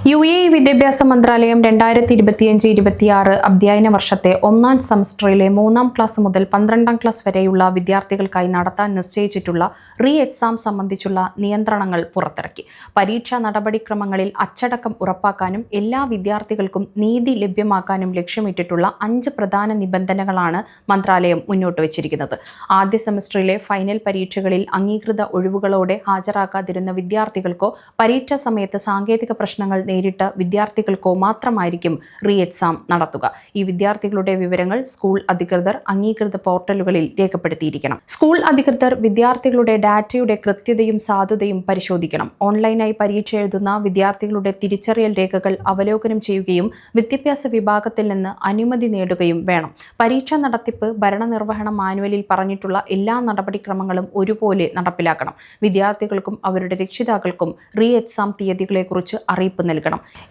UAE വിദ്യാഭ്യാസ മന്ത്രാലയം 2025-26 അധ്യയന വർഷത്തെ ഒന്നാം സെമസ്റ്ററിലെ 3ാം ക്ലാസ് മുതൽ 12ാം ക്ലാസ് വരെയുള്ള വിദ്യാർത്ഥികൾക്കായി നടത്താൻ നിശ്ചയിച്ചിട്ടുള്ള റീ എക്സാം സംബന്ധിച്ചുള്ള നിയന്ത്രണങ്ങൾ പുറത്തിറക്കി. പരീക്ഷാ നടപടിക്രമങ്ങളിൽ അച്ചടക്കം ഉറപ്പാക്കാനും എല്ലാ വിദ്യാർത്ഥികൾക്കും നീതി ലഭ്യമാക്കാനും ലക്ഷ്യമിട്ടിട്ടുള്ള 5 പ്രധാന നിബന്ധനകളാണ് മന്ത്രാലയം മുന്നോട്ട് വച്ചിരിക്കുന്നത്. ആദ്യ സെമസ്റ്ററിലെ ഫൈനൽ പരീക്ഷകളിൽ അംഗീകൃത ഒഴിവുകളോടെ ഹാജരാക്കാതിരുന്ന വിദ്യാർത്ഥികൾക്കോ പരീക്ഷാ സമയത്ത് സാങ്കേതിക പ്രശ്നങ്ങൾ നേരിട്ട വിദ്യാർത്ഥികൾക്കോ മാത്രമായിരിക്കും റീ എക്സാം നടത്തുക. ഈ വിദ്യാർത്ഥികളുടെ വിവരങ്ങൾ സ്കൂൾ അധികൃതർ അംഗീകൃത പോർട്ടലുകളിൽ രേഖപ്പെടുത്തിയിരിക്കണം. സ്കൂൾ അധികൃതർ വിദ്യാർത്ഥികളുടെ ഡാറ്റയുടെ കൃത്യതയും സാധുതയും പരിശോധിക്കണം. ഓൺലൈനായി പരീക്ഷ എഴുതുന്ന വിദ്യാർത്ഥികളുടെ തിരിച്ചറിയൽ രേഖകൾ അവലോകനം ചെയ്യുകയും വിദ്യാഭ്യാസ വിഭാഗത്തിൽ നിന്ന് അനുമതി നേടുകയും വേണം. പരീക്ഷാ നടത്തിപ്പ് ഭരണനിർവഹണ മാനുവലിൽ പറഞ്ഞിട്ടുള്ള എല്ലാ നടപടിക്രമങ്ങളും ഒരുപോലെ നടപ്പിലാക്കണം. വിദ്യാർത്ഥികൾക്കും അവരുടെ രക്ഷിതാക്കൾക്കും റീ എക്സാം തീയതികളെക്കുറിച്ച് അറിയിപ്പ് നൽകണം.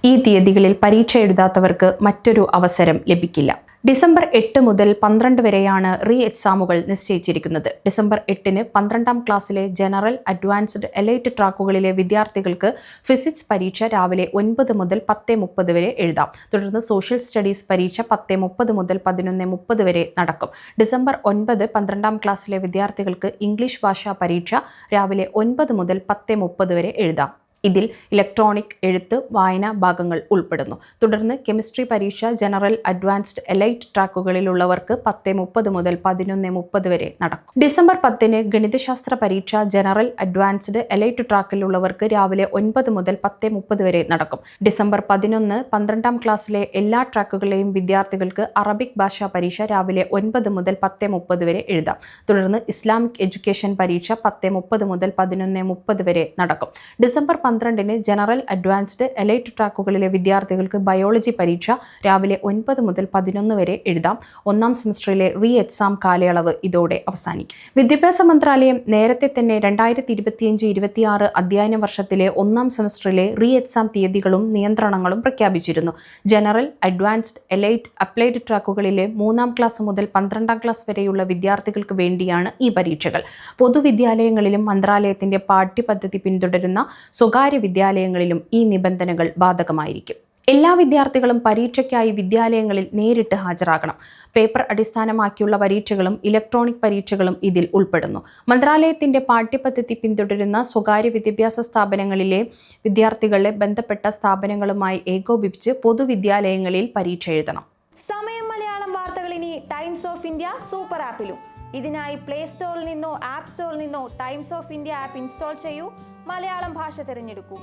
ഈ തീയതികളിൽ പരീക്ഷ എഴുതാത്തവർക്ക് മറ്റൊരു അവസരം ലഭിക്കില്ല. ഡിസംബർ 8 മുതൽ 12 വരെയാണ് റീ എക്സാമുകൾ നിശ്ചയിച്ചിരിക്കുന്നത്. ഡിസംബർ 8-ന് 12ാം ക്ലാസ്സിലെ ജനറൽ, അഡ്വാൻസ്ഡ്, എലൈറ്റ് ട്രാക്കുകളിലെ വിദ്യാർത്ഥികൾക്ക് ഫിസിക്സ് പരീക്ഷ രാവിലെ 9 മുതൽ 10:30 വരെ എഴുതാം. തുടർന്ന് സോഷ്യൽ സ്റ്റഡീസ് പരീക്ഷ 10:30 മുതൽ 11:30 വരെ നടക്കും. ഡിസംബർ 9 12ാം ക്ലാസ്സിലെ വിദ്യാർത്ഥികൾക്ക് ഇംഗ്ലീഷ് ഭാഷാ പരീക്ഷ രാവിലെ 9 മുതൽ 10:30 വരെ എഴുതാം. ഇതിൽ ഇലക്ട്രോണിക്, എഴുത്ത്, വായന ഭാഗങ്ങൾ ഉൾപ്പെടുന്നു. തുടർന്ന് കെമിസ്ട്രി പരീക്ഷ ജനറൽ, അഡ്വാൻസ്ഡ്, എലൈറ്റ് ട്രാക്കുകളിലുള്ളവർക്ക് 10:30 മുതൽ 11:30 വരെ നടക്കും. ഡിസംബർ 10-ന് ഗണിതശാസ്ത്ര പരീക്ഷ ജനറൽ, അഡ്വാൻസ്ഡ്, എലൈറ്റ് ട്രാക്കിലുള്ളവർക്ക് രാവിലെ 9 മുതൽ 10:30 വരെ നടക്കും. ഡിസംബർ 11 12ാം ക്ലാസ്സിലെ എല്ലാ ട്രാക്കുകളിലെയും വിദ്യാർത്ഥികൾക്ക് അറബിക് ഭാഷാ പരീക്ഷ രാവിലെ 9 മുതൽ 10:30 വരെ എഴുതാം. തുടർന്ന് ഇസ്ലാമിക് എഡ്യൂക്കേഷൻ പരീക്ഷ 10:30 മുതൽ 11:30 വരെ നടക്കും. ഡിസംബർ 12-ന് ജനറൽ, അഡ്വാൻസ്ഡ്, എലൈറ്റ് ട്രാക്കുകളിലെ വിദ്യാർത്ഥികൾക്ക് ബയോളജി പരീക്ഷ രാവിലെ 9 മുതൽ 11 വരെ എഴുതാം. ഒന്നാം സെമസ്റ്ററിലെ റീ എക്സാം കാലയളവ് ഇതോടെ അവസാനിക്കും. വിദ്യാഭ്യാസ മന്ത്രാലയം നേരത്തെ തന്നെ 2025-26 അധ്യയന വർഷത്തിലെ ഒന്നാം സെമസ്റ്ററിലെ റീ എക്സാം തീയതികളും നിയന്ത്രണങ്ങളും പ്രഖ്യാപിച്ചിരുന്നു. ജനറൽ, അഡ്വാൻസ്ഡ്, എലൈറ്റ്, അപ്ലൈഡ് ട്രാക്കുകളിലെ 3ാം ക്ലാസ് മുതൽ 12ാം ക്ലാസ് വരെയുള്ള വിദ്യാർത്ഥികൾക്ക് വേണ്ടിയാണ് ഈ പരീക്ഷകൾ. പൊതുവിദ്യാലയങ്ങളിലും മന്ത്രാലയത്തിന്റെ പാഠ്യപദ്ധതി പിന്തുടരുന്ന സ്വകാര്യ വിദ്യാലയങ്ങളിലും ഈ നിബന്ധനകൾ ബാധകമായിരിക്കും. എല്ലാ വിദ്യാർത്ഥികളും പരീക്ഷയ്ക്കായി വിദ്യാലയങ്ങളിൽ നേരിട്ട് ഹാജരാകണം. പേപ്പർ അടിസ്ഥാനമാക്കിയുള്ള പരീക്ഷകളും ഇലക്ട്രോണിക് പരീക്ഷകളും ഇതിൽ ഉൾപ്പെടുന്നു. മന്ത്രാലയത്തിന്റെ പാഠ്യപദ്ധതി പിന്തുടരുന്ന സ്വകാര്യ വിദ്യാഭ്യാസ സ്ഥാപനങ്ങളിലെ വിദ്യാർത്ഥികളെ ബന്ധപ്പെട്ട സ്ഥാപനങ്ങളുമായി ഏകോപിപ്പിച്ച് പൊതുവിദ്യാലയങ്ങളിൽ പരീക്ഷ എഴുതണം. സമയം മലയാളം വാർത്തകൾ ഇനി ടൈംസ് ഓഫ് ഇന്ത്യ സൂപ്പർ ആപ്പിലും. ഇതിനായി പ്ലേ സ്റ്റോറിൽ നിന്നോ ആപ്പ് സ്റ്റോറിൽ നിന്നോ times of India app install ചെയ്യൂ. മലയാളം ഭാഷ തിരഞ്ഞെടുക്കൂ.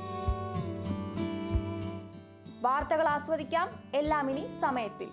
വാർത്തകൾ ആസ്വദിക്കാം. എല്ലാം ഇനി സമയത്തിൽ.